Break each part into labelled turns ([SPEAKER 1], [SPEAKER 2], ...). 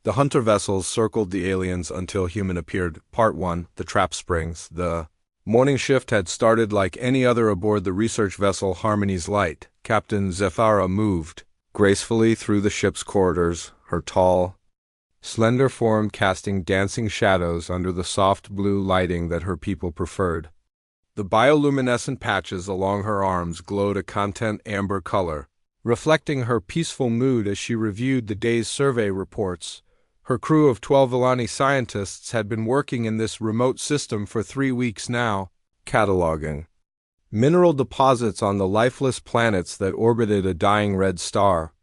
[SPEAKER 1] The hunter vessels circled the aliens until human appeared. Part 1, The Trap Springs. The morning shift had started like any other aboard the research vessel Harmony's Light. Captain Zephyra moved gracefully through the ship's corridors, her tall, slender form casting dancing shadows under the soft blue lighting that her people preferred. The bioluminescent patches along her arms glowed a content amber color, reflecting her peaceful mood as she reviewed the day's survey reports. Her crew of 12 Villani scientists had been working in this remote system for 3 weeks now, cataloging mineral deposits on the lifeless planets that orbited a dying red star.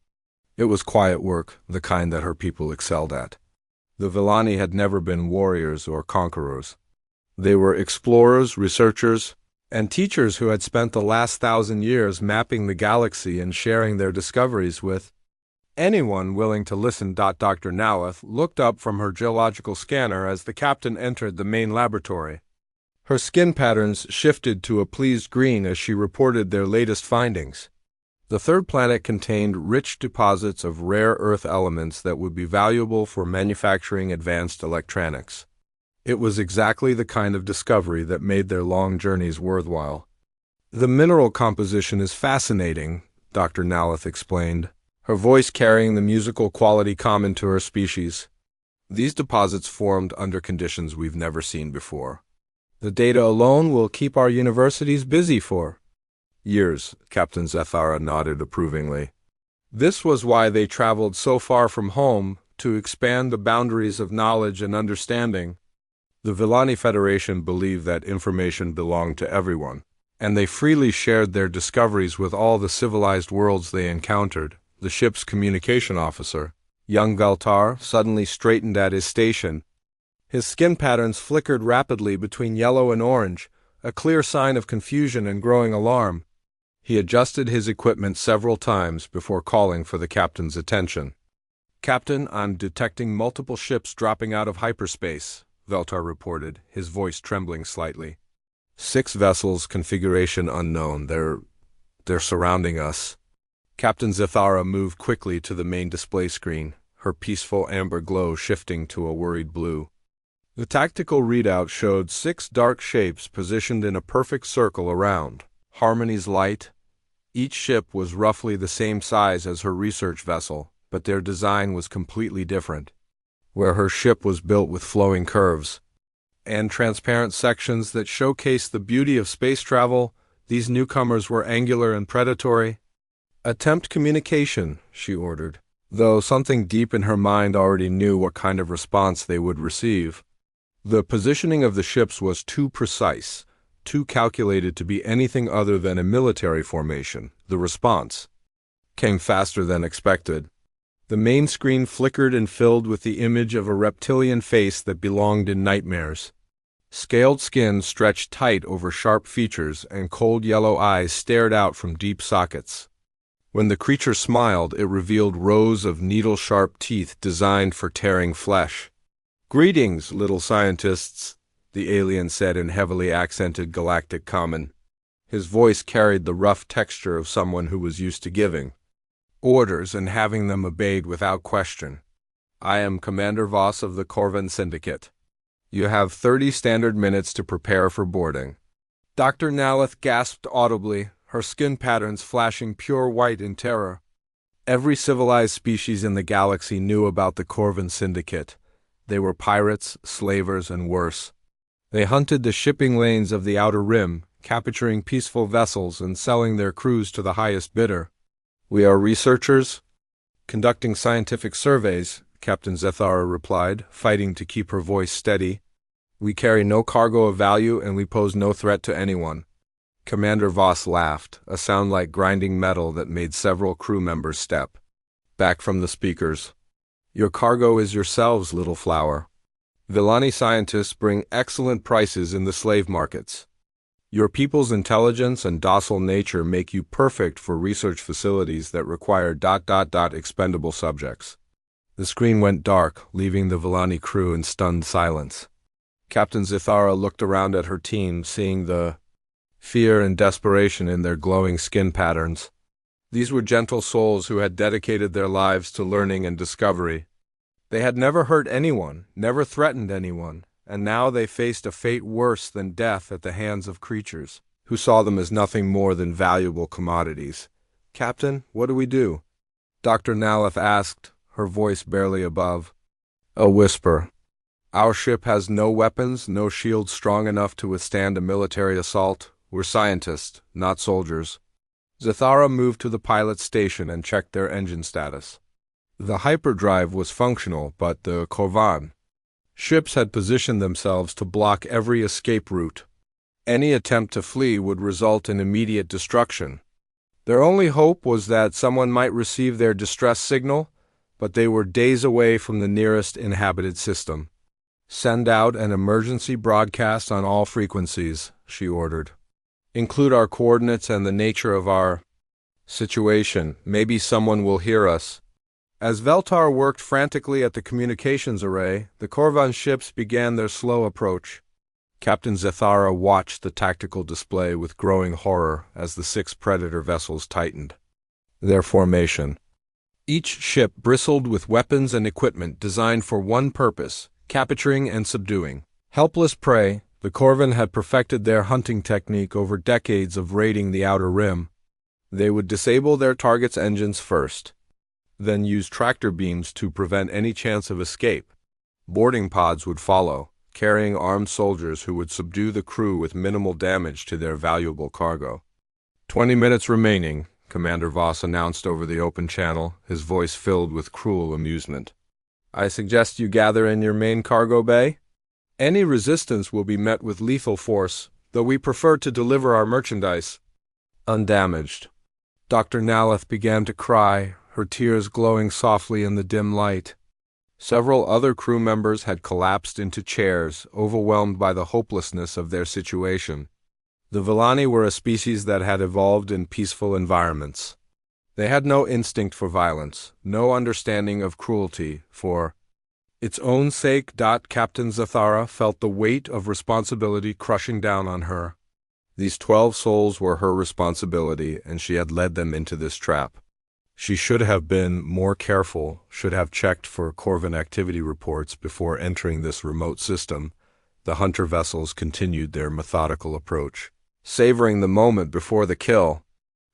[SPEAKER 1] It was quiet work, the kind that her people excelled at. The Villani had never been warriors or conquerors. They were explorers, researchers, and teachers who had spent the last 1,000 years mapping the galaxy and sharing their discoveries with anyone willing to listen. Dr. Noweth looked up from her geological scanner as the captain entered the main laboratory. Her skin patterns shifted to a pleased green as she reported their latest findings. The third planet contained rich deposits of rare earth elements that would be valuable for manufacturing advanced electronics. It was exactly the kind of discovery that made their long journeys worthwhile. The mineral composition is fascinating, Dr. Noweth explained, her voice carrying the musical quality common to her species. These deposits formed under conditions we've never seen before. The data alone will keep our universities busy for years, Captain Zephyra nodded approvingly. This was why they traveled so far from home, to expand the boundaries of knowledge and understanding. The Villani Federation believed that information belonged to everyone, and they freely shared their discoveries with all the civilized worlds they encountered. The ship's communication officer, young Veltar, suddenly straightened at his station. His skin patterns flickered rapidly between yellow and orange, a clear sign of confusion and growing alarm. He adjusted his equipment several times before calling for the captain's attention. "Captain, I'm detecting multiple ships dropping out of hyperspace," Veltar reported, his voice trembling slightly. 6 vessels, configuration unknown. They're surrounding us. Captain Zephyra moved quickly to the main display screen, her peaceful amber glow shifting to a worried blue. The tactical readout showed 6 dark shapes positioned in a perfect circle around Harmony's Light. Each ship was roughly the same size as her research vessel, but their design was completely different. Where her ship was built with flowing curves and transparent sections that showcased the beauty of space travel, these newcomers were angular and predatory. "Attempt communication," she ordered, though something deep in her mind already knew what kind of response they would receive. The positioning of the ships was too precise, too calculated to be anything other than a military formation. The response came faster than expected. The main screen flickered and filled with the image of a reptilian face that belonged in nightmares. Scaled skin stretched tight over sharp features, and cold yellow eyes stared out from deep sockets. When the creature smiled, it revealed rows of needle-sharp teeth designed for tearing flesh. "Greetings, little scientists," the alien said in heavily accented Galactic Common. His voice carried the rough texture of someone who was used to giving orders and having them obeyed without question. "I am Commander Voss of the Corvin Syndicate. You have 30 standard minutes to prepare for boarding." Dr. Noweth gasped audibly, her skin patterns flashing pure white in terror. Every civilized species in the galaxy knew about the Corvin Syndicate. They were pirates, slavers, and worse. They hunted the shipping lanes of the Outer Rim, capturing peaceful vessels and selling their crews to the highest bidder. "We are researchers, conducting scientific surveys," Captain Zephyra replied, fighting to keep her voice steady. "We carry no cargo of value, and we pose no threat to anyone." Commander Voss laughed, a sound like grinding metal that made several crew members step back from the speakers. "Your cargo is yourselves, little flower. Villani scientists bring excellent prices in the slave markets. Your people's intelligence and docile nature make you perfect for research facilities that require ... expendable subjects." The screen went dark, leaving the Villani crew in stunned silence. Captain Zephyra looked around at her team, seeing the fear and desperation in their glowing skin patterns. These were gentle souls who had dedicated their lives to learning and discovery. They had never hurt anyone, never threatened anyone, and now they faced a fate worse than death at the hands of creatures who saw them as nothing more than valuable commodities. "Captain, what do we do?" Dr. Naleth asked, her voice barely above a whisper. "Our ship has no weapons, no shields strong enough to withstand a military assault. We're scientists, not soldiers." Zathara moved to the pilot's station and checked their engine status. The hyperdrive was functional, but the Korvan ships had positioned themselves to block every escape route. Any attempt to flee would result in immediate destruction. Their only hope was that someone might receive their distress signal, but they were days away from the nearest inhabited system. "Send out an emergency broadcast on all frequencies," she ordered. "Include our coordinates and the nature of our situation. Maybe someone will hear us." As Veltar worked frantically at the communications array, the Korvan ships began their slow approach. Captain Zathara watched the tactical display with growing horror as the 6 Predator vessels tightened their formation. Each ship bristled with weapons and equipment designed for one purpose: capturing and subduing helpless prey. The Korvan had perfected their hunting technique over decades of raiding the Outer Rim. They would disable their target's engines first, then use tractor beams to prevent any chance of escape. Boarding pods would follow, carrying armed soldiers who would subdue the crew with minimal damage to their valuable cargo. 20 minutes remaining, Commander Voss announced over the open channel, his voice filled with cruel amusement. "I suggest you gather in your main cargo bay. Any resistance will be met with lethal force, though we prefer to deliver our merchandise undamaged." Dr. Naleth began to cry, her tears glowing softly in the dim light. Several other crew members had collapsed into chairs, overwhelmed by the hopelessness of their situation. The Villani were a species that had evolved in peaceful environments. They had no instinct for violence, no understanding of cruelty for its own sake. Captain Zathara felt the weight of responsibility crushing down on her. These 12 souls were her responsibility, and she had led them into this trap. She should have been more careful, should have checked for Korvan activity reports before entering this remote system. The hunter vessels continued their methodical approach, savoring the moment before the kill.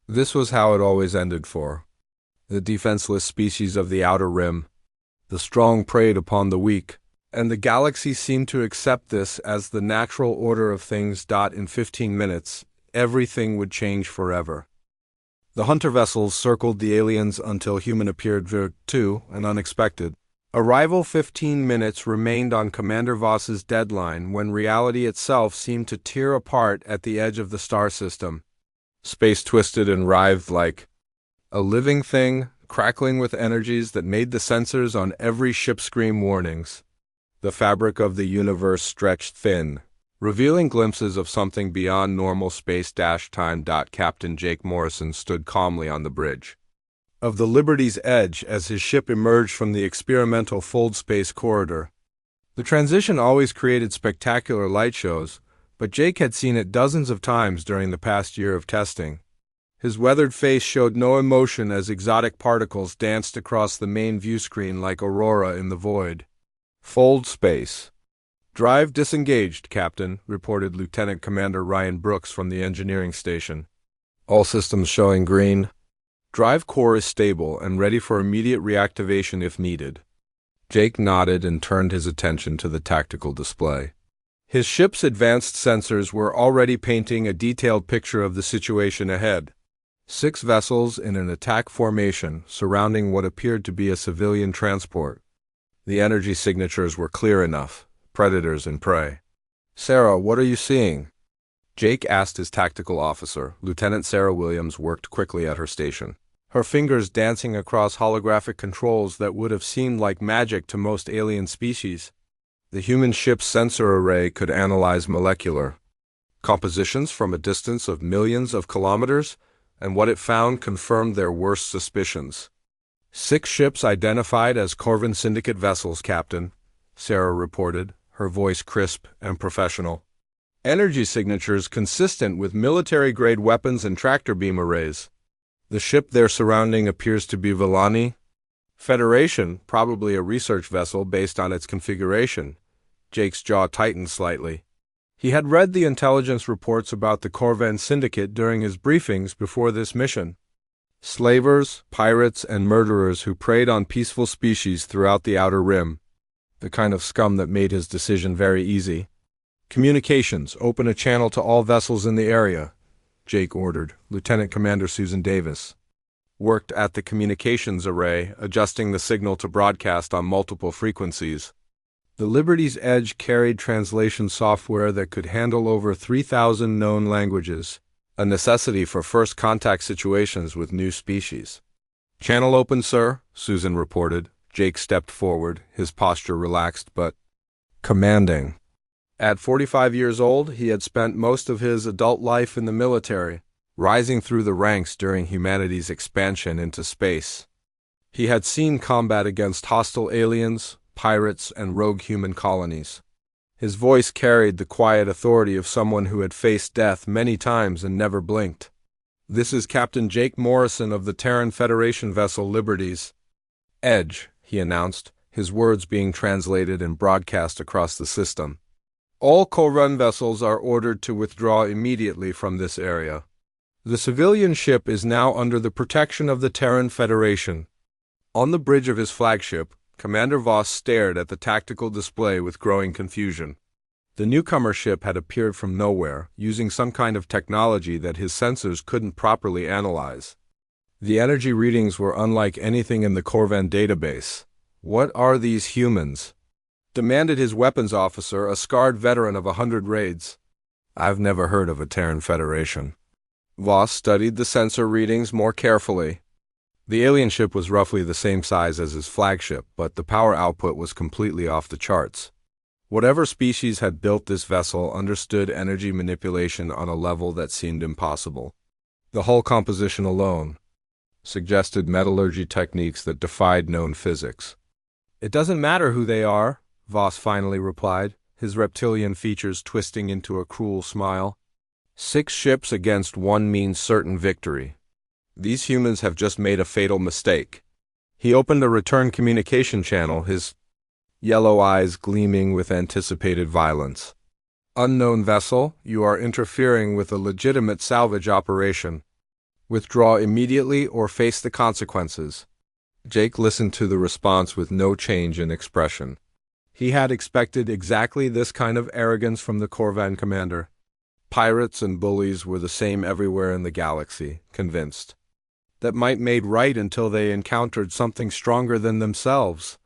[SPEAKER 1] This was how it always ended for the defenseless species of the Outer Rim. The strong preyed upon the weak, and the galaxy seemed to accept this as the natural order of things. In 15 minutes, everything would change forever. The hunter vessels circled the aliens until human appeared to an unexpected arrival. 15 minutes remained on Commander Voss's deadline when reality itself seemed to tear apart at the edge of the star system. Space twisted and writhed like a living thing, crackling with energies that made the sensors on every ship scream warnings. The fabric of the universe stretched thin, revealing glimpses of something beyond normal space-time. Captain Jake Morrison stood calmly on the bridge of the Liberty's edge as his ship emerged from the experimental fold space corridor. The transition always created spectacular light shows, but Jake had seen it dozens of times during the past year of testing. His weathered face showed no emotion as exotic particles danced across the main view screen like aurora in the void. "Fold space. Drive disengaged, Captain," reported Lieutenant Commander Ryan Brooks from the engineering station. "All systems showing green. Drive core is stable and ready for immediate reactivation if needed." Jake nodded and turned his attention to the tactical display. His ship's advanced sensors were already painting a detailed picture of the situation ahead. 6 vessels in an attack formation surrounding what appeared to be a civilian transport. The energy signatures were clear enough: predators and prey. "Sarah, what are you seeing?" Jake asked his tactical officer. Lieutenant Sarah Williams worked quickly at her station, her fingers dancing across holographic controls that would have seemed like magic to most alien species. The human ship's sensor array could analyze molecular compositions from a distance of millions of kilometers, and what it found confirmed their worst suspicions. 6 ships identified as Korvan Syndicate vessels, Captain, Sarah reported, her voice crisp and professional. Energy signatures consistent with military-grade weapons and tractor beam arrays. The ship they're surrounding appears to be Villani. Federation, probably a research vessel based on its configuration. Jake's jaw tightened slightly. He had read the intelligence reports about the Corvan Syndicate during his briefings before this mission. Slavers, pirates, and murderers who preyed on peaceful species throughout the Outer Rim. The kind of scum that made his decision very easy. Communications, open a channel to all vessels in the area, Jake ordered. Lieutenant Commander Susan Davis worked at the communications array, adjusting the signal to broadcast on multiple frequencies. The Liberty's Edge carried translation software that could handle over 3,000 known languages, a necessity for first contact situations with new species. Channel open, sir, Susan reported. Jake stepped forward, his posture relaxed but commanding. At 45 years old, he had spent most of his adult life in the military, rising through the ranks during humanity's expansion into space. He had seen combat against hostile aliens, pirates, and rogue human colonies. His voice carried the quiet authority of someone who had faced death many times and never blinked. "This is Captain Jake Morrison of the Terran Federation vessel Liberty's Edge," he announced, his words being translated and broadcast across the system. "All Corvan vessels are ordered to withdraw immediately from this area. The civilian ship is now under the protection of the Terran Federation." On the bridge of his flagship, Commander Voss stared at the tactical display with growing confusion. The newcomer ship had appeared from nowhere, using some kind of technology that his sensors couldn't properly analyze. The energy readings were unlike anything in the Corvan database. "What are these humans?" demanded his weapons officer, a scarred veteran of 100 raids. "I've never heard of a Terran Federation." Voss studied the sensor readings more carefully. The alien ship was roughly the same size as his flagship, but the power output was completely off the charts. Whatever species had built this vessel understood energy manipulation on a level that seemed impossible. The hull composition alone suggested metallurgy techniques that defied known physics. "It doesn't matter who they are," Voss finally replied, his reptilian features twisting into a cruel smile. 6 ships against 1 means certain victory. These humans have just made a fatal mistake." He opened a return communication channel, his yellow eyes gleaming with anticipated violence. "Unknown vessel, you are interfering with a legitimate salvage operation. Withdraw immediately or face the consequences." Jake listened to the response with no change in expression. He had expected exactly this kind of arrogance from the Corvan commander. Pirates and bullies were the same everywhere in the galaxy, convinced. That might made right until they encountered something stronger than themselves.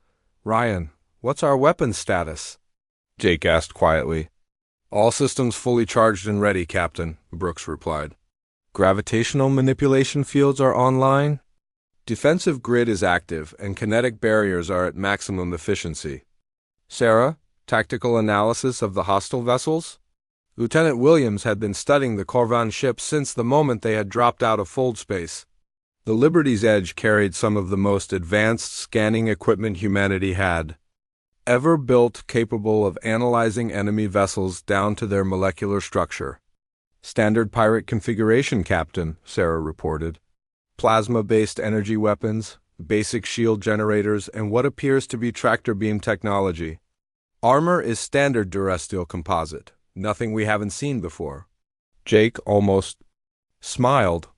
[SPEAKER 1] "Ryan, what's our weapons status?" Jake asked quietly. "All systems fully charged and ready, Captain," Brooks replied. "Gravitational manipulation fields are online? Defensive grid is active, and kinetic barriers are at maximum efficiency. Sarah, tactical analysis of the hostile vessels?" Lieutenant Williams had been studying the Corvan ships since the moment they had dropped out of fold space. The Liberty's Edge carried some of the most advanced scanning equipment humanity had ever built, capable of analyzing enemy vessels down to their molecular structure. "Standard pirate configuration, Captain," Sarah reported. "Plasma-based energy weapons, basic shield generators, and what appears to be tractor beam technology. Armor is standard durasteel composite. Nothing we haven't seen before." Jake almost smiled.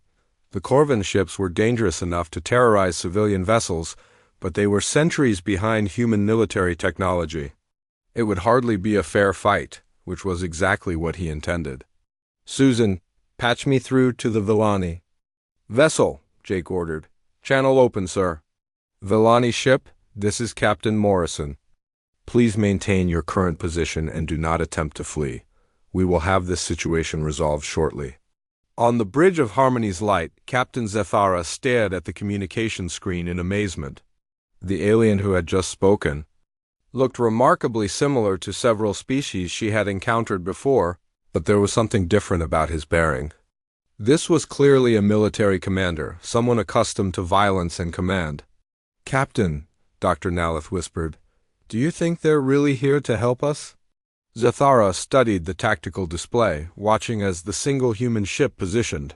[SPEAKER 1] The Corvan ships were dangerous enough to terrorize civilian vessels, but they were centuries behind human military technology. It would hardly be a fair fight, which was exactly what he intended. "Susan, patch me through to the Villani." "Vessel," Jake ordered. "Channel open, sir." "Villani ship, this is Captain Morrison. Please maintain your current position and do not attempt to flee. We will have this situation resolved shortly." On the bridge of Harmony's Light, Captain Zethara stared at the communication screen in amazement. The alien who had just spoken looked remarkably similar to several species she had encountered before, but there was something different about his bearing. This was clearly a military commander, someone accustomed to violence and command. "Captain," Dr. Naleth whispered, "do you think they're really here to help us?" Zethara studied the tactical display, watching as the single human ship positioned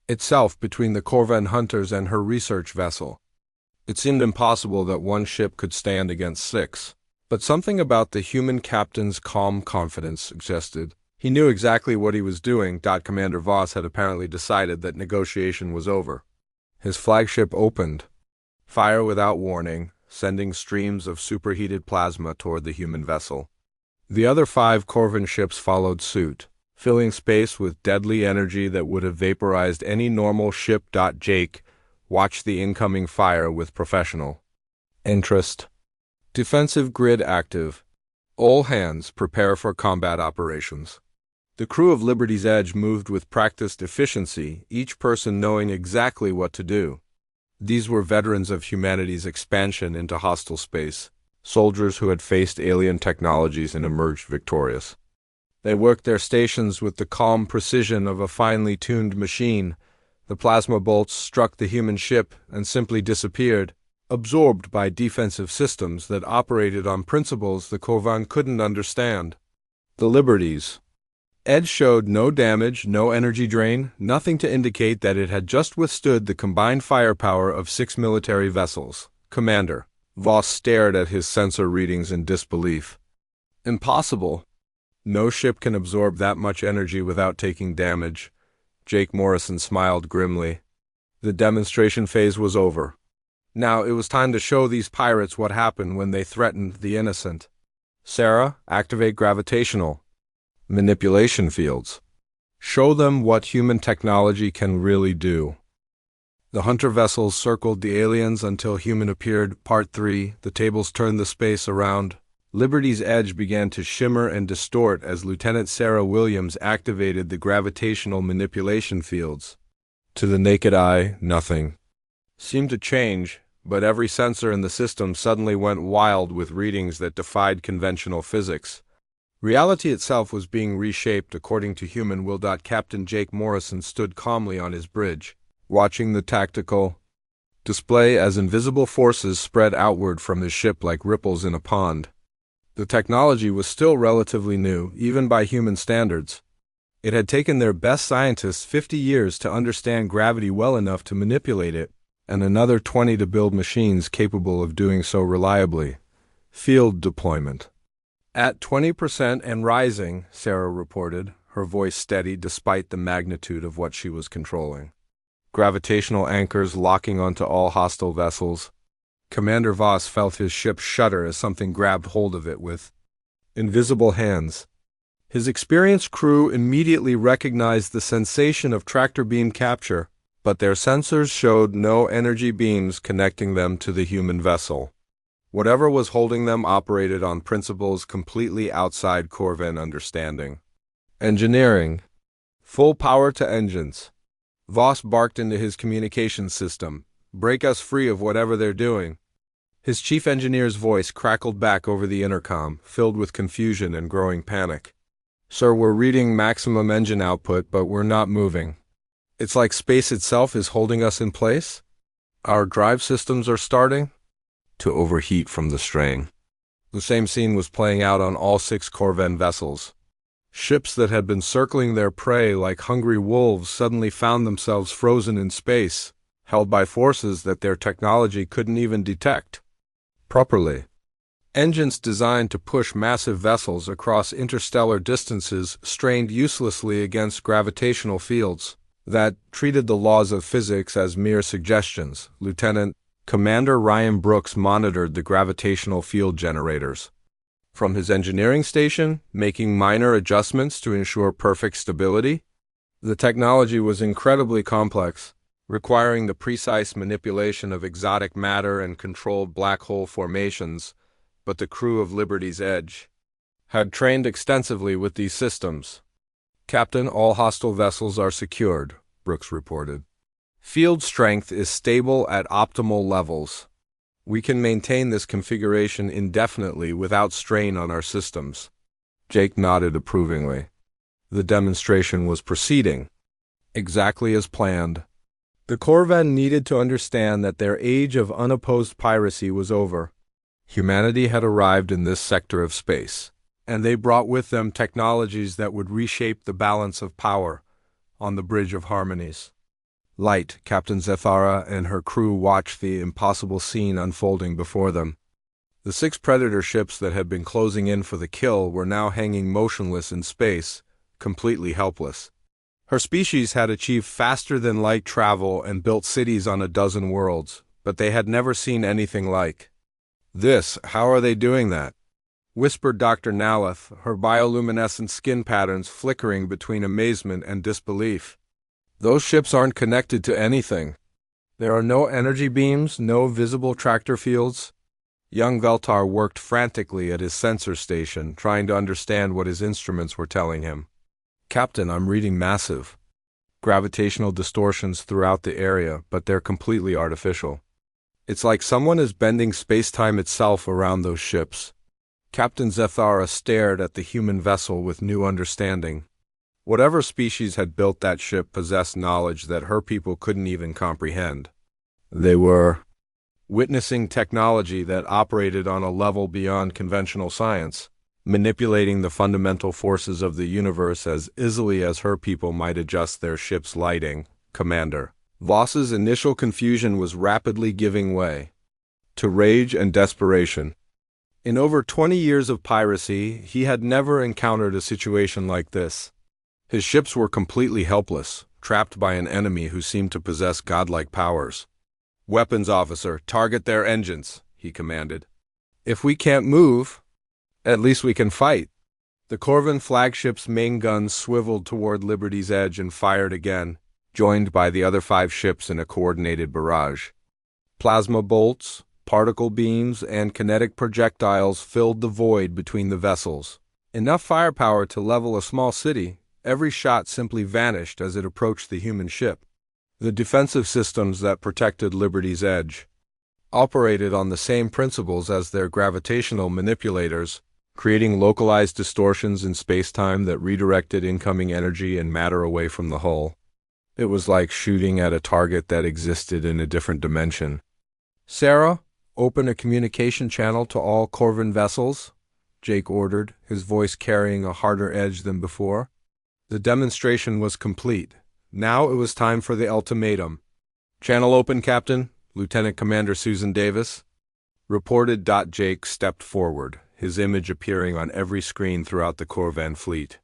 [SPEAKER 1] itself between the Corvan hunters and her research vessel. It seemed impossible that one ship could stand against 6. But something about the human captain's calm confidence suggested he knew exactly what he was doing. Commander Voss had apparently decided that negotiation was over. His flagship opened fire without warning, sending streams of superheated plasma toward the human vessel. The other 5 Corvan ships followed suit, filling space with deadly energy that would have vaporized any normal ship. Jake watched the incoming fire with professional interest. Defensive grid active. All hands prepare for combat operations. The crew of Liberty's Edge moved with practiced efficiency, each person knowing exactly what to do. These were veterans of humanity's expansion into hostile space, soldiers who had faced alien technologies and emerged victorious. They worked their stations with the calm precision of a finely tuned machine. The plasma bolts struck the human ship and simply disappeared, absorbed by defensive systems that operated on principles the Corvan couldn't understand. The Liberty's Edge showed no damage, no energy drain, nothing to indicate that it had just withstood the combined firepower of 6 military vessels. Commander Voss stared at his sensor readings in disbelief. Impossible. No ship can absorb that much energy without taking damage. Jake Morrison smiled grimly. The demonstration phase was over. Now it was time to show these pirates what happened when they threatened the innocent. Sarah, activate gravitational manipulation fields. Show them what human technology can really do. The hunter vessels circled the aliens until human appeared. Part 3, the tables turned the space around. Liberty's Edge began to shimmer and distort as Lieutenant Sarah Williams activated the gravitational manipulation fields. To the naked eye, nothing seemed to change, but every sensor in the system suddenly went wild with readings that defied conventional physics. Reality itself was being reshaped according to human will. Captain Jake Morrison stood calmly on his bridge, watching the tactical display as invisible forces spread outward from his ship like ripples in a pond. The technology was still relatively new, even by human standards. It had taken their best scientists 50 years to understand gravity well enough to manipulate it, and another 20 to build machines capable of doing so reliably. Field deployment. At 20% and rising, Sarah reported, her voice steady despite the magnitude of what she was controlling. Gravitational anchors locking onto all hostile vessels. Commander Voss felt his ship shudder as something grabbed hold of it with invisible hands. His experienced crew immediately recognized the sensation of tractor beam capture, but their sensors showed no energy beams connecting them to the human vessel. Whatever was holding them operated on principles completely outside Corvan understanding. Engineering. Full power to engines. Voss barked into his communications system. Break us free of whatever they're doing. His chief engineer's voice crackled back over the intercom, filled with confusion and growing panic. Sir, we're reading maximum engine output, but we're not moving. It's like space itself is holding us in place. Our drive systems are starting to overheat from the strain. The same scene was playing out on all 6 Corvan vessels. Ships that had been circling their prey like hungry wolves suddenly found themselves frozen in space, held by forces that their technology couldn't even detect properly. Engines designed to push massive vessels across interstellar distances strained uselessly against gravitational fields that treated the laws of physics as mere suggestions. Lieutenant Commander Ryan Brooks monitored the gravitational field generators from his engineering station, making minor adjustments to ensure perfect stability. The technology was incredibly complex, requiring the precise manipulation of exotic matter and controlled black hole formations, but the crew of Liberty's Edge had trained extensively with these systems. Captain, all hostile vessels are secured, Brooks reported. Field strength is stable at optimal levels. We can maintain this configuration indefinitely without strain on our systems. Jake nodded approvingly. The demonstration was proceeding exactly as planned. The Corvan needed to understand that their age of unopposed piracy was over. Humanity had arrived in this sector of space, and they brought with them technologies that would reshape the balance of power on the Bridge of Harmonies. light, Captain Zethara and her crew watched the impossible scene unfolding before them. The 6 Predator ships that had been closing in for the kill were now hanging motionless in space, completely helpless. Her species had achieved faster-than-light travel and built cities on a dozen worlds, but they had never seen anything like this. How are they doing that? Whispered Dr. Naleth, her bioluminescent skin patterns flickering between amazement and disbelief. Those ships aren't connected to anything. There are no energy beams, no visible tractor fields. Young Veltar worked frantically at his sensor station, trying to understand what his instruments were telling him. Captain, I'm reading massive gravitational distortions throughout the area, but they're completely artificial. It's like someone is bending space-time itself around those ships. Captain Zethara stared at the human vessel with new understanding. Whatever species had built that ship possessed knowledge that her people couldn't even comprehend. They were witnessing technology that operated on a level beyond conventional science, manipulating the fundamental forces of the universe as easily as her people might adjust their ship's lighting. Commander Voss's initial confusion was rapidly giving way to rage and desperation. In over 20 years of piracy, he had never encountered a situation like this. His ships were completely helpless, trapped by an enemy who seemed to possess godlike powers. Weapons officer, target their engines, he commanded. If we can't move, at least we can fight. The Corvan flagship's main guns swiveled toward Liberty's Edge and fired again, joined by the other 5 ships in a coordinated barrage. Plasma bolts, particle beams, and kinetic projectiles filled the void between the vessels. Enough firepower to level a small city, every shot simply vanished as it approached the human ship. The defensive systems that protected Liberty's Edge operated on the same principles as their gravitational manipulators, creating localized distortions in space-time that redirected incoming energy and matter away from the hull. It was like shooting at a target that existed in a different dimension. Sarah, open a communication channel to all Corvan vessels, Jake ordered, his voice carrying a harder edge than before. The demonstration was complete. Now it was time for the ultimatum. Channel open, Captain, Lieutenant Commander Susan Davis reported. Jake stepped forward, his image appearing on every screen throughout the Corvan fleet.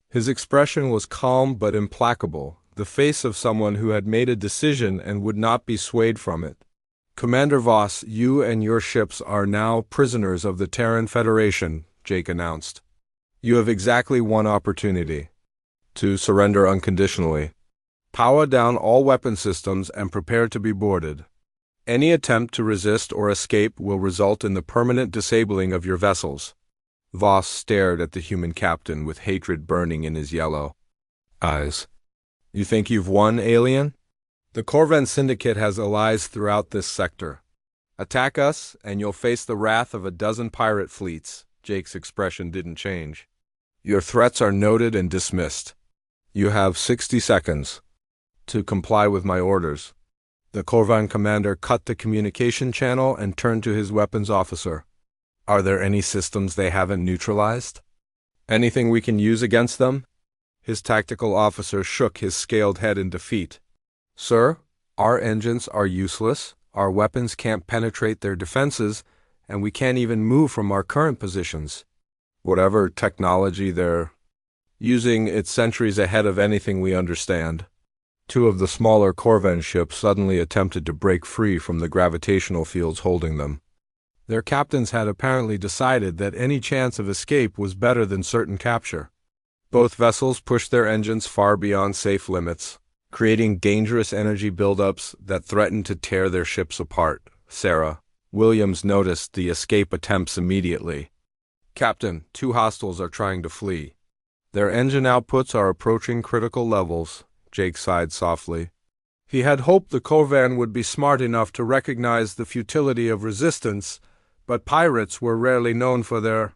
[SPEAKER 1] His expression was calm but implacable, the face of someone who had made a decision and would not be swayed from it. Commander Voss, you and your ships are now prisoners of the Terran Federation, Jake announced. You have exactly one opportunity: to surrender unconditionally. Power down all weapon systems and prepare to be boarded. Any attempt to resist or escape will result in the permanent disabling of your vessels. Voss stared at the human captain with hatred burning in his yellow eyes. You think you've won, alien? The Corvan Syndicate has allies throughout this sector. Attack us, and you'll face the wrath of a dozen pirate fleets. Jake's expression didn't change. Your threats are noted and dismissed. You have 60 seconds to comply with my orders. The Corvan commander cut the communication channel and turned to his weapons officer. Are there any systems they haven't neutralized? Anything we can use against them? His tactical officer shook his scaled head in defeat. Sir, our engines are useless, our weapons can't penetrate their defenses, and we can't even move from our current positions. Whatever technology they're using, it's centuries ahead of anything we understand. 2 of the smaller Corvan ships suddenly attempted to break free from the gravitational fields holding them. Their captains had apparently decided that any chance of escape was better than certain capture. Both vessels pushed their engines far beyond safe limits, creating dangerous energy buildups that threatened to tear their ships apart. Sarah Williams noticed the escape attempts immediately. Captain, 2 hostiles are trying to flee. Their engine outputs are approaching critical levels, Jake sighed softly. He had hoped the Corvan would be smart enough to recognize the futility of resistance, but pirates were rarely known for their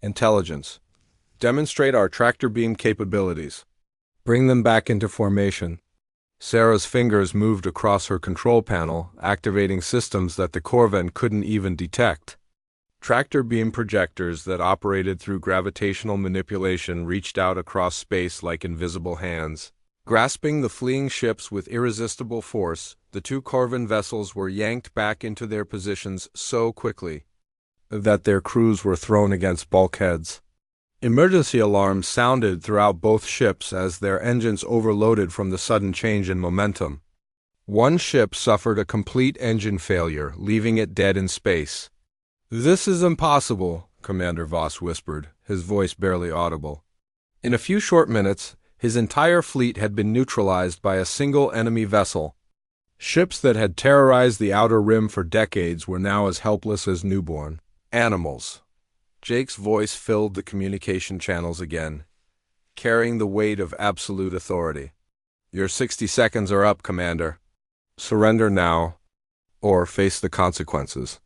[SPEAKER 1] intelligence. Demonstrate our tractor beam capabilities. Bring them back into formation. Sarah's fingers moved across her control panel, activating systems that the Corvan couldn't even detect. Tractor beam projectors that operated through gravitational manipulation reached out across space like invisible hands, Grasping the fleeing ships with irresistible force, the two Corvan vessels were yanked back into their positions so quickly that their crews were thrown against bulkheads. Emergency alarms sounded throughout both ships as their engines overloaded from the sudden change in momentum. One ship suffered a complete engine failure, leaving it dead in space. "This is impossible," Commander Voss whispered, his voice barely audible. In a few short minutes, his entire fleet had been neutralized by a single enemy vessel. Ships that had terrorized the Outer Rim for decades were now as helpless as newborn animals. Jake's voice filled the communication channels again, carrying the weight of absolute authority. "Your 60 seconds are up, Commander. Surrender now, or face the consequences."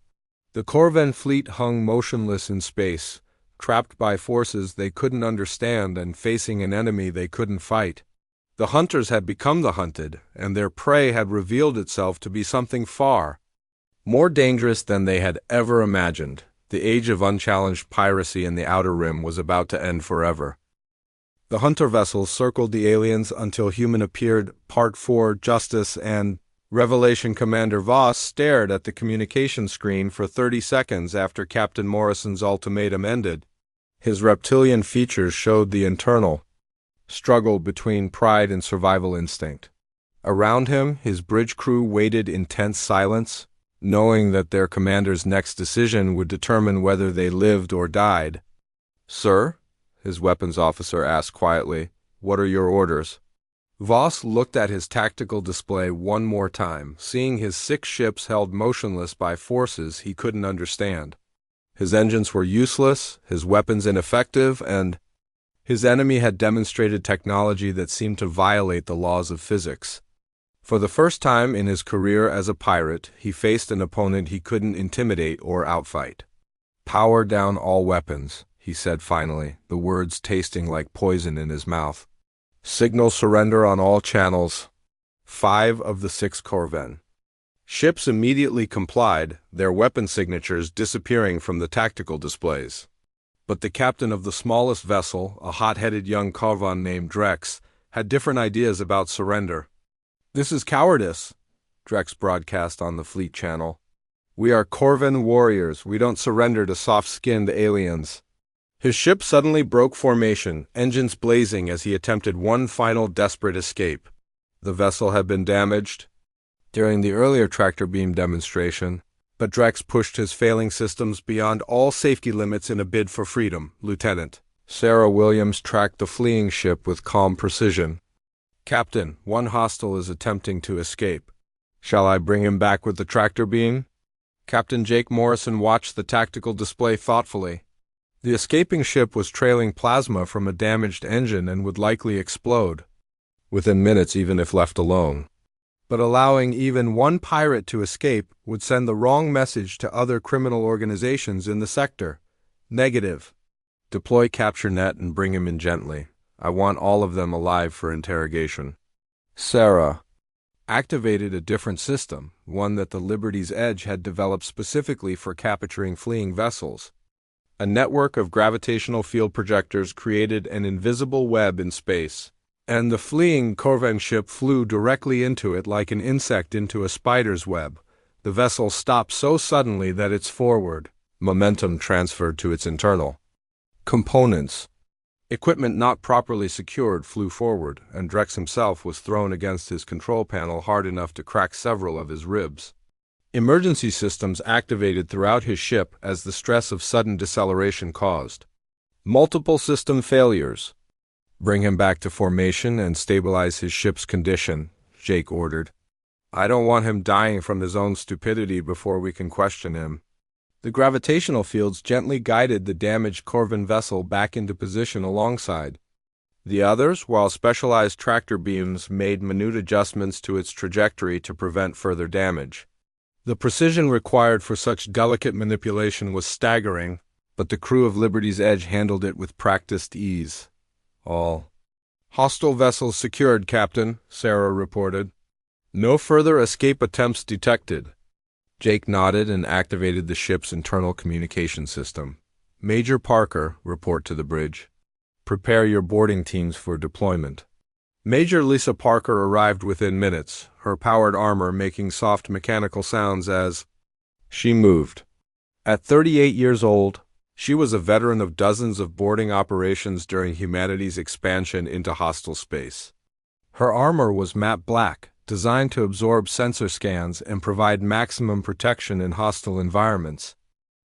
[SPEAKER 1] The Corvan fleet hung motionless in space, trapped by forces they couldn't understand and facing an enemy they couldn't fight. The hunters had become the hunted, and their prey had revealed itself to be something far more dangerous than they had ever imagined. The age of unchallenged piracy in the Outer Rim was about to end forever. The hunter vessels circled the aliens until human appeared. Part 4, Justice and Revelation. Commander Voss stared at the communication screen for 30 seconds after Captain Morrison's ultimatum ended. His reptilian features showed the internal struggle between pride and survival instinct. Around him, his bridge crew waited in tense silence, knowing that their commander's next decision would determine whether they lived or died. "Sir?" his weapons officer asked quietly. "What are your orders?" Voss looked at his tactical display one more time, seeing his 6 ships held motionless by forces he couldn't understand. His engines were useless, his weapons ineffective, and his enemy had demonstrated technology that seemed to violate the laws of physics. For the first time in his career as a pirate, he faced an opponent he couldn't intimidate or outfight. "Power down all weapons," he said finally, the words tasting like poison in his mouth. "Signal surrender on all channels." 5 of the 6 Corvan ships immediately complied, their weapon signatures disappearing from the tactical displays. But the captain of the smallest vessel, a hot-headed young Corvan named Drex, had different ideas about surrender. "This is cowardice," Drex broadcast on the fleet channel. "We are Corvan warriors. We don't surrender to soft-skinned aliens." His ship suddenly broke formation, engines blazing as he attempted one final desperate escape. The vessel had been damaged during the earlier tractor beam demonstration, but Drex pushed his failing systems beyond all safety limits in a bid for freedom. Lieutenant Sarah Williams tracked the fleeing ship with calm precision. "Captain, one hostile is attempting to escape. Shall I bring him back with the tractor beam?" Captain Jake Morrison watched the tactical display thoughtfully. The escaping ship was trailing plasma from a damaged engine and would likely explode within minutes even if left alone. But allowing even one pirate to escape would send the wrong message to other criminal organizations in the sector. Negative. Deploy capture net and bring him in gently. I want all of them alive for interrogation. Sarah activated a different system, one that the Liberty's Edge had developed specifically for capturing fleeing vessels. A network of gravitational field projectors created an invisible web in space, and the fleeing Corvan ship flew directly into it like an insect into a spider's web. The vessel stopped so suddenly that its forward momentum transferred to its internal components. Equipment not properly secured flew forward, and Drex himself was thrown against his control panel hard enough to crack several of his ribs. Emergency systems activated throughout his ship as the stress of sudden deceleration caused multiple system failures. "Bring him back to formation and stabilize his ship's condition," Jake ordered. "I don't want him dying from his own stupidity before we can question him." The gravitational fields gently guided the damaged Corvan vessel back into position alongside the others, while specialized tractor beams made minute adjustments to its trajectory to prevent further damage. The precision required for such delicate manipulation was staggering, but the crew of Liberty's Edge handled it with practiced ease. "All hostile vessels secured, Captain," Sarah reported. "No further escape attempts detected." Jake nodded and activated the ship's internal communication system. "Major Parker, report to the bridge. Prepare your boarding teams for deployment." Major Lisa Parker arrived within minutes, her powered armor making soft mechanical sounds as she moved. At 38 years old, she was a veteran of dozens of boarding operations during humanity's expansion into hostile space. Her armor was matte black, designed to absorb sensor scans and provide maximum protection in hostile environments.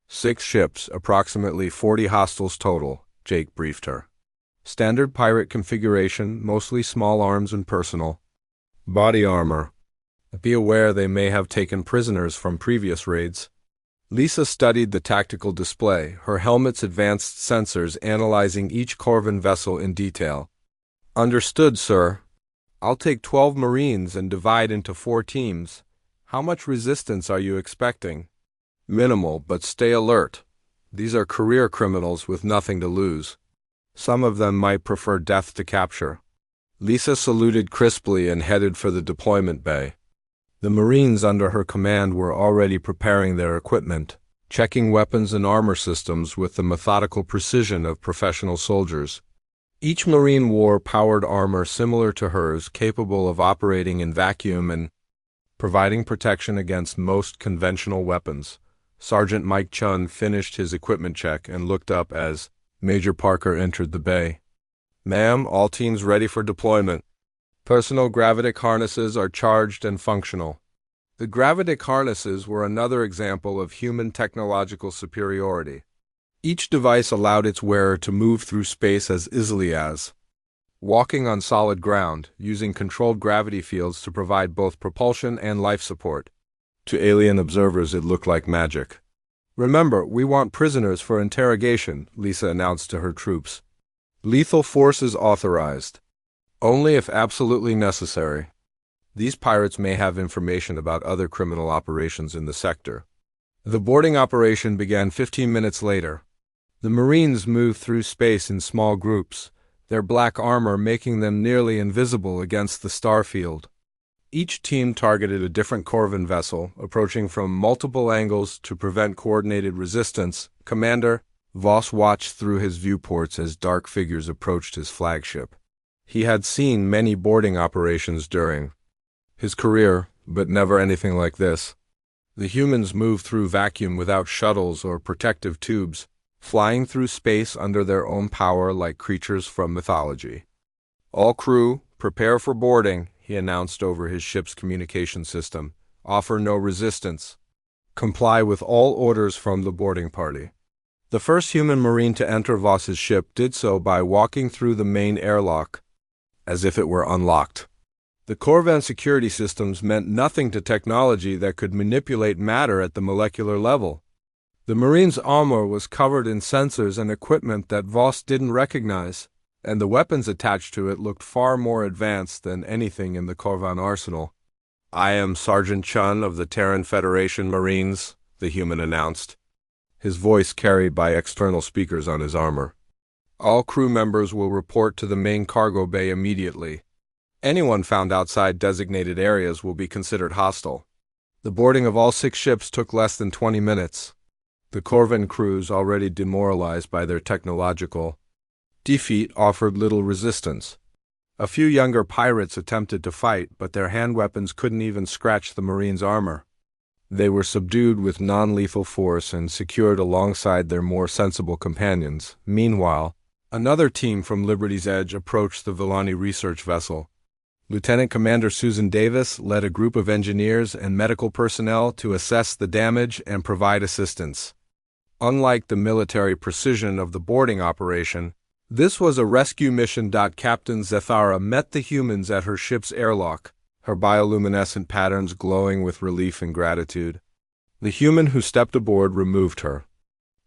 [SPEAKER 1] 6 ships, approximately 40 hostiles total, Jake briefed her. Standard pirate configuration, mostly small arms and personal. Body armor. Be aware they may have taken prisoners from previous raids. Lisa studied the tactical display, her helmet's advanced sensors analyzing each Corvan vessel in detail. Understood, sir. I'll take 12 Marines and divide into 4 teams. How much resistance are you expecting? Minimal, but stay alert. These are career criminals with nothing to lose. Some of them might prefer death to capture. Lisa saluted crisply and headed for the deployment bay. The Marines under her command were already preparing their equipment, checking weapons and armor systems with the methodical precision of professional soldiers. Each Marine wore powered armor similar to hers, capable of operating in vacuum and providing protection against most conventional weapons. Sergeant Mike Chun finished his equipment check and looked up as Major Parker entered the bay. Ma'am, all teams ready for deployment. Personal gravitic harnesses are charged and functional. The gravitic harnesses were another example of human technological superiority. Each device allowed its wearer to move through space as easily as walking on solid ground, using controlled gravity fields to provide both propulsion and life support. To alien observers, it looked like magic. Remember, we want prisoners for interrogation, Lisa announced to her troops. Lethal force is authorized. Only if absolutely necessary. These pirates may have information about other criminal operations in the sector. The boarding operation began 15 minutes later. The Marines moved through space in small groups, their black armor making them nearly invisible against the star field. Each team targeted a different Corvan vessel, approaching from multiple angles to prevent coordinated resistance. Commander Voss watched through his viewports as dark figures approached his flagship. He had seen many boarding operations during his career, but never anything like this. The humans moved through vacuum without shuttles or protective tubes, flying through space under their own power like creatures from mythology. All crew, prepare for boarding, he announced over his ship's communication system. Offer no resistance. Comply with all orders from the boarding party. The first human Marine to enter Voss's ship did so by walking through the main airlock, as if it were unlocked. The Corvan security systems meant nothing to technology that could manipulate matter at the molecular level. The Marine's armor was covered in sensors and equipment that Voss didn't recognize, and the weapons attached to it looked far more advanced than anything in the Corvan arsenal. I am Sergeant Chun of the Terran Federation Marines, the human announced, his voice carried by external speakers on his armor. All crew members will report to the main cargo bay immediately. Anyone found outside designated areas will be considered hostile. The boarding of all 6 ships took less than 20 minutes. The Corvan crews, already demoralized by their technological defeat, offered little resistance. A few younger pirates attempted to fight, but their hand weapons couldn't even scratch the Marines' armor. They were subdued with non-lethal force and secured alongside their more sensible companions. Meanwhile, another team from Liberty's Edge approached the Villani research vessel. Lieutenant Commander Susan Davis led a group of engineers and medical personnel to assess the damage and provide assistance. Unlike the military precision of the boarding operation, this was a rescue mission. Captain Zethara met the humans at her ship's airlock, her bioluminescent patterns glowing with relief and gratitude. The human who stepped aboard removed her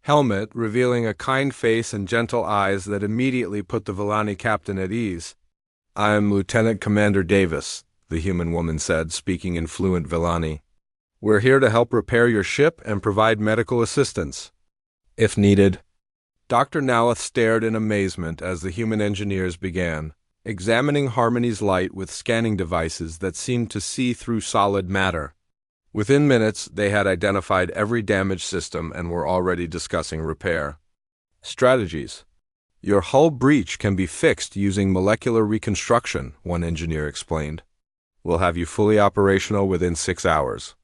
[SPEAKER 1] helmet, revealing a kind face and gentle eyes that immediately put the Villani captain at ease. I am Lieutenant Commander Davis, the human woman said, speaking in fluent Villani. We're here to help repair your ship and provide medical assistance, if needed. Dr. Naleth stared in amazement as the human engineers began examining Harmony's light with scanning devices that seemed to see through solid matter. Within minutes, they had identified every damaged system and were already discussing repair strategies. Your hull breach can be fixed using molecular reconstruction, one engineer explained. We'll have you fully operational within 6 hours.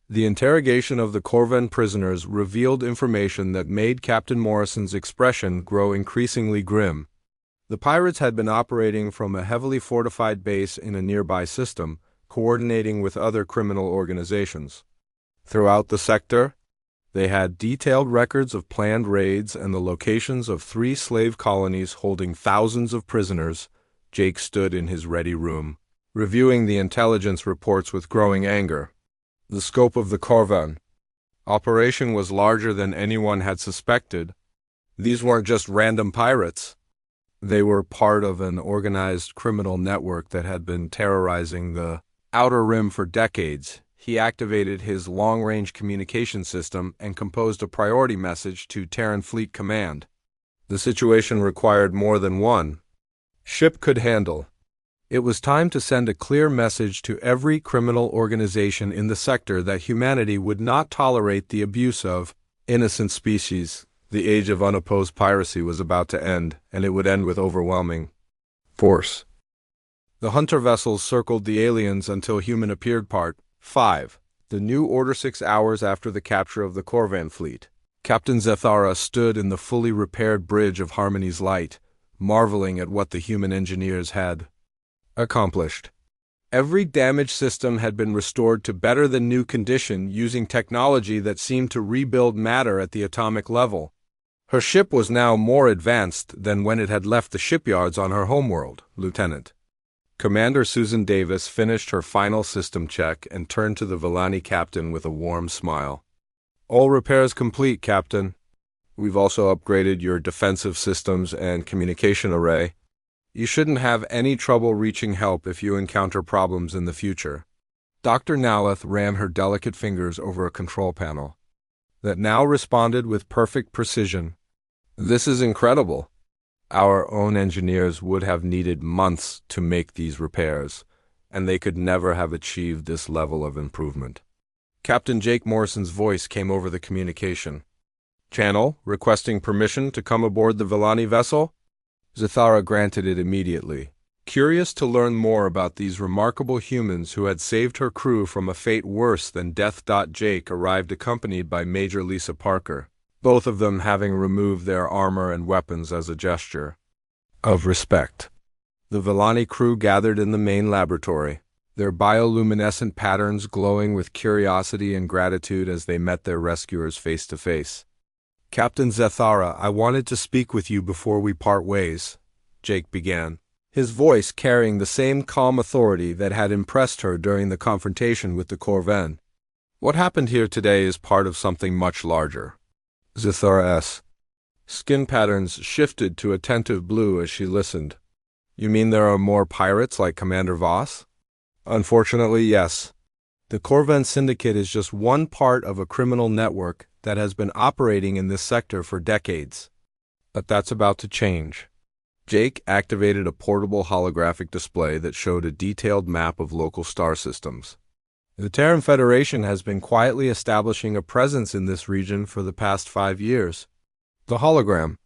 [SPEAKER 1] The interrogation of the Corvan prisoners revealed information that made Captain Morrison's expression grow increasingly grim. The pirates had been operating from a heavily fortified base in a nearby system, coordinating with other criminal organizations. Throughout the sector, they had detailed records of planned raids and the locations of 3 slave colonies holding thousands of prisoners. Jake stood in his ready room, reviewing the intelligence reports with growing anger. The scope of the Corvan operation was larger than anyone had suspected. These weren't just random pirates. They were part of an organized criminal network that had been terrorizing the Outer Rim for decades. He activated his long-range communication system and composed a priority message to Terran Fleet Command. The situation required more than one ship could handle. It was time to send a clear message to every criminal organization in the sector that humanity would not tolerate the abuse of innocent species. The age of unopposed piracy was about to end, and it would end with overwhelming force. The hunter vessels circled the aliens until human appeared. Part 5. The New Order. 6 hours after the capture of the Corvan fleet, Captain Zethara stood in the fully repaired bridge of Harmony's Light, marveling at what the human engineers had accomplished. Every damaged system had been restored to better than new condition using technology that seemed to rebuild matter at the atomic level. Her ship was now more advanced than when it had left the shipyards on her homeworld, Lieutenant. Commander Susan Davis finished her final system check and turned to the Villani captain with a warm smile. All repairs complete, Captain. We've also upgraded your defensive systems and communication array. You shouldn't have any trouble reaching help if you encounter problems in the future. Dr. Naleth ran her delicate fingers over a control panel that now responded with perfect precision. This is incredible. Our own engineers would have needed months to make these repairs, and they could never have achieved this level of improvement. Captain Jake Morrison's voice came over the communication channel, requesting permission to come aboard the Villani vessel. Zethara granted it immediately, curious to learn more about these remarkable humans who had saved her crew from a fate worse than death. Jake arrived accompanied by Major Lisa Parker, both of them having removed their armor and weapons as a gesture of respect. The Villani crew gathered in the main laboratory, their bioluminescent patterns glowing with curiosity and gratitude as they met their rescuers face to face. Captain Zethara, I wanted to speak with you before we part ways, Jake began, his voice carrying the same calm authority that had impressed her during the confrontation with the Corvan. What happened here today is part of something much larger. Zethara's skin patterns shifted to attentive blue as she listened. You mean there are more pirates like Commander Voss? Unfortunately, yes. The Corvan Syndicate is just one part of a criminal network that has been operating in this sector for decades. But that's about to change. Jake activated a portable holographic display that showed a detailed map of local star systems. The Terran Federation has been quietly establishing a presence in this region for the past 5 years. The hologram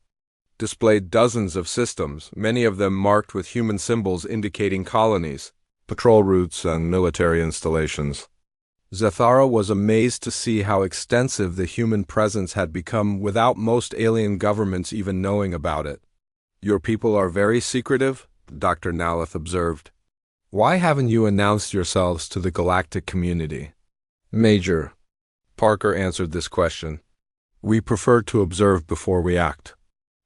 [SPEAKER 1] displayed dozens of systems, many of them marked with human symbols indicating colonies, patrol routes, and military installations. Zethara was amazed to see how extensive the human presence had become without most alien governments even knowing about it. Your people are very secretive, Dr. Naleth observed. Why haven't you announced yourselves to the galactic community? Major Parker answered this question. We prefer to observe before we act.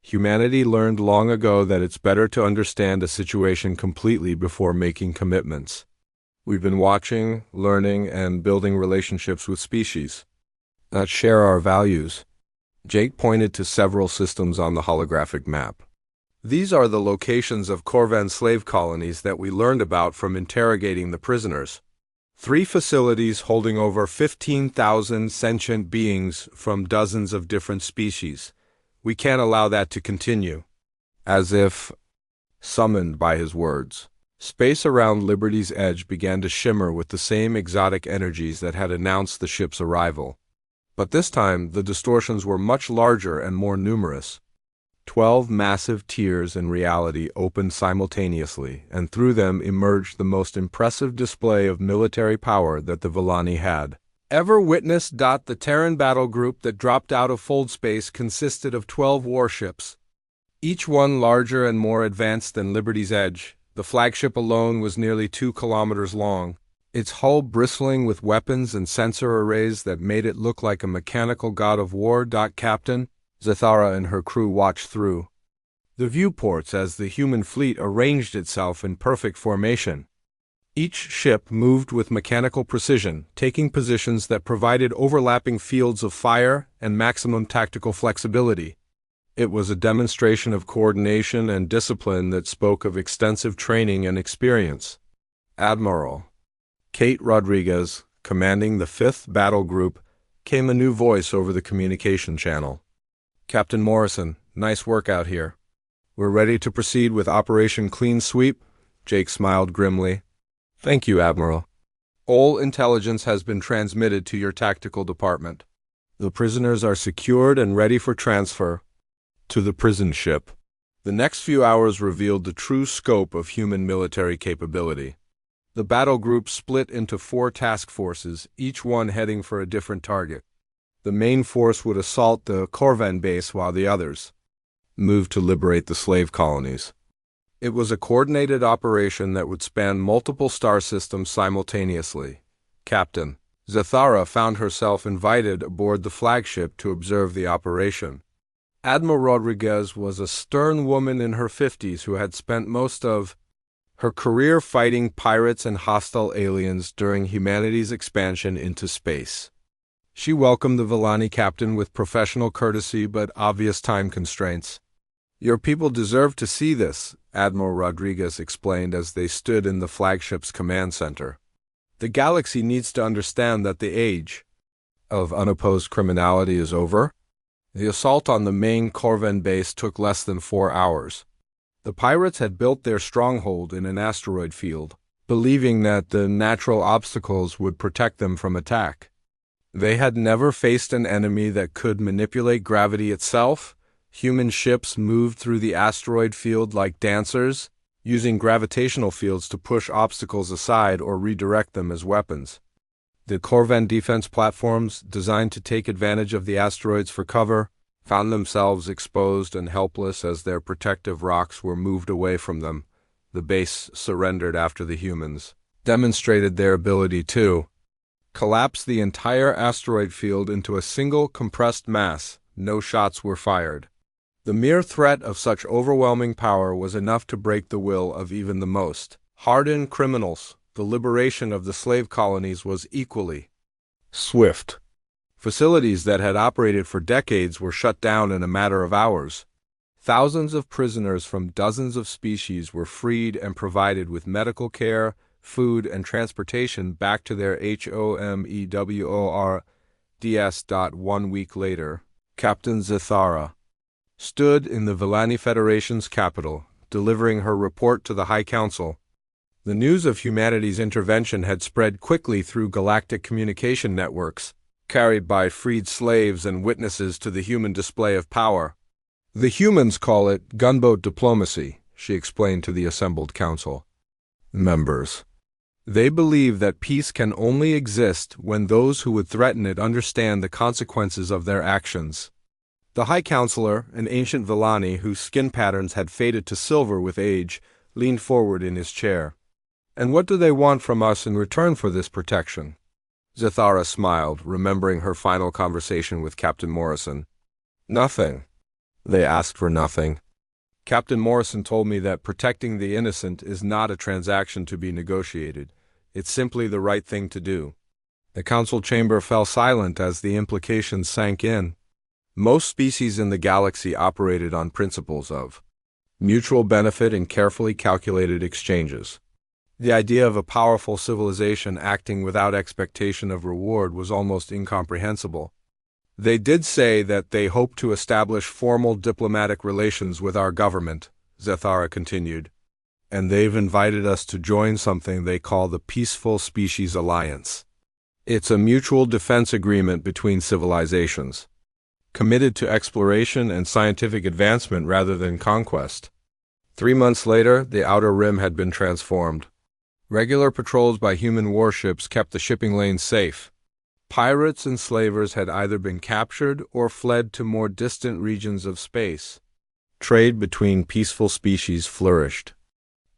[SPEAKER 1] Humanity learned long ago that it's better to understand a situation completely before making commitments. We've been watching, learning, and building relationships with species that share our values. Jake pointed to several systems on the holographic map. These are the locations of Corvan slave colonies that we learned about from interrogating the prisoners. 3 facilities holding over 15,000 sentient beings from dozens of different species. We can't allow that to continue. As if summoned by his words, space around Liberty's Edge began to shimmer with the same exotic energies that had announced the ship's arrival. But this time, the distortions were much larger and more numerous. 12 massive tiers in reality opened simultaneously, and through them emerged the most impressive display of military power that the Villani had ever witnessed. The Terran battle group that dropped out of fold space consisted of 12 warships, each one larger and more advanced than Liberty's Edge. The flagship alone was nearly 2 kilometers long, its hull bristling with weapons and sensor arrays that made it look like a mechanical god of war. Captain Zathara and her crew watched through the viewports as the human fleet arranged itself in perfect formation. Each ship moved with mechanical precision, taking positions that provided overlapping fields of fire and maximum tactical flexibility. It was a demonstration of coordination and discipline that spoke of extensive training and experience. Admiral Kate Rodriguez, commanding the 5th Battle Group, came a new voice over the communication channel. "Captain Morrison, nice work out here. We're ready to proceed with Operation Clean Sweep." Jake smiled grimly. "Thank you, Admiral. All intelligence has been transmitted to your tactical department. The prisoners are secured and ready for transfer to the prison ship." The next few hours revealed the true scope of human military capability. The battle group split into 4 task forces, each one heading for a different target. The main force would assault the Corvan base while the others moved to liberate the slave colonies. It was a coordinated operation that would span multiple star systems simultaneously. Captain Zathara found herself invited aboard the flagship to observe the operation. Admiral Rodriguez was a stern woman in her 50s who had spent most of her career fighting pirates and hostile aliens during humanity's expansion into space. She welcomed the Villani captain with professional courtesy but obvious time constraints. "Your people deserve to see this," Admiral Rodriguez explained as they stood in the flagship's command center. "The galaxy needs to understand that the age of unopposed criminality is over." The assault on the main Corvan base took less than 4 hours. The pirates had built their stronghold in an asteroid field, believing that the natural obstacles would protect them from attack. They had never faced an enemy that could manipulate gravity itself. Human ships moved through the asteroid field like dancers, using gravitational fields to push obstacles aside or redirect them as weapons. The Corvan defense platforms, designed to take advantage of the asteroids for cover, found themselves exposed and helpless as their protective rocks were moved away from them. The base surrendered after the humans demonstrated their ability to collapse the entire asteroid field into a single compressed mass. No shots were fired. The mere threat of such overwhelming power was enough to break the will of even the most hardened criminals. The liberation of the slave colonies was equally swift. Facilities that had operated for decades were shut down in a matter of hours. Thousands of prisoners from dozens of species were freed and provided with medical care, food, and transportation back to their homeworlds. 1 week later, Captain Zathara stood in the Villani Federation's capital, delivering her report to the High Council. The news of humanity's intervention had spread quickly through galactic communication networks, carried by freed slaves and witnesses to the human display of power. "The humans call it gunboat diplomacy," she explained to the assembled council members. "They believe that peace can only exist when those who would threaten it understand the consequences of their actions." The High Counselor, an ancient Villani whose skin patterns had faded to silver with age, leaned forward in his chair. "And what do they want from us in return for this protection?" Zathara smiled, remembering her final conversation with Captain Morrison. "Nothing. They asked for nothing. Captain Morrison told me that protecting the innocent is not a transaction to be negotiated. It's simply the right thing to do." The council chamber fell silent as the implications sank in. Most species in the galaxy operated on principles of mutual benefit and carefully calculated exchanges. The idea of a powerful civilization acting without expectation of reward was almost incomprehensible. "They did say that they hope to establish formal diplomatic relations with our government," Zathara continued, "and they've invited us to join something they call the Peaceful Species Alliance. It's a mutual defense agreement between civilizations. committed to exploration and scientific advancement rather than conquest. 3 months later, the Outer Rim had been transformed. Regular patrols by human warships kept the shipping lanes safe. Pirates and slavers had either been captured or fled to more distant regions of space. Trade between peaceful species flourished.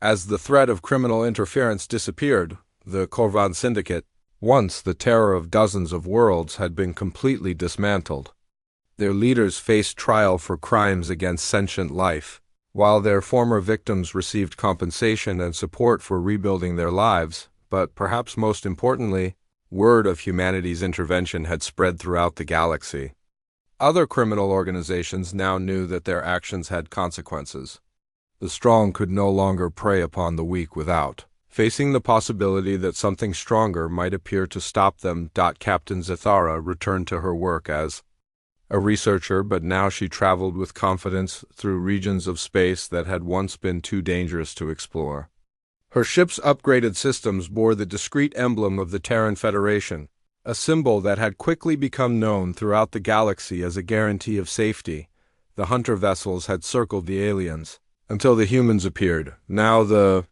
[SPEAKER 1] As the threat of criminal interference disappeared, the Korvan Syndicate, once the terror of dozens of worlds, had been completely dismantled. Their leaders faced trial for crimes against sentient life, while their former victims received compensation and support for rebuilding their lives, but perhaps most importantly, word of humanity's intervention had spread throughout the galaxy. Other criminal organizations now knew that their actions had consequences. The strong could no longer prey upon the weak without facing the possibility that something stronger might appear to stop them. Captain Zethara returned to her work as a researcher, but now she traveled with confidence through regions of space that had once been too dangerous to explore. Her ship's upgraded systems bore the discreet emblem of the Terran Federation, a symbol that had quickly become known throughout the galaxy as a guarantee of safety. The hunter vessels had circled the aliens until the humans appeared. Now the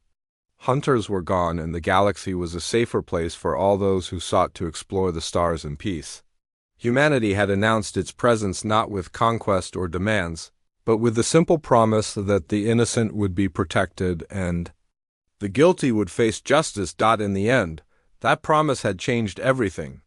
[SPEAKER 1] hunters were gone, and the galaxy was a safer place for all those who sought to explore the stars in peace. Humanity had announced its presence not with conquest or demands, but with the simple promise that the innocent would be protected and the guilty would face justice. In the end, that promise had changed everything.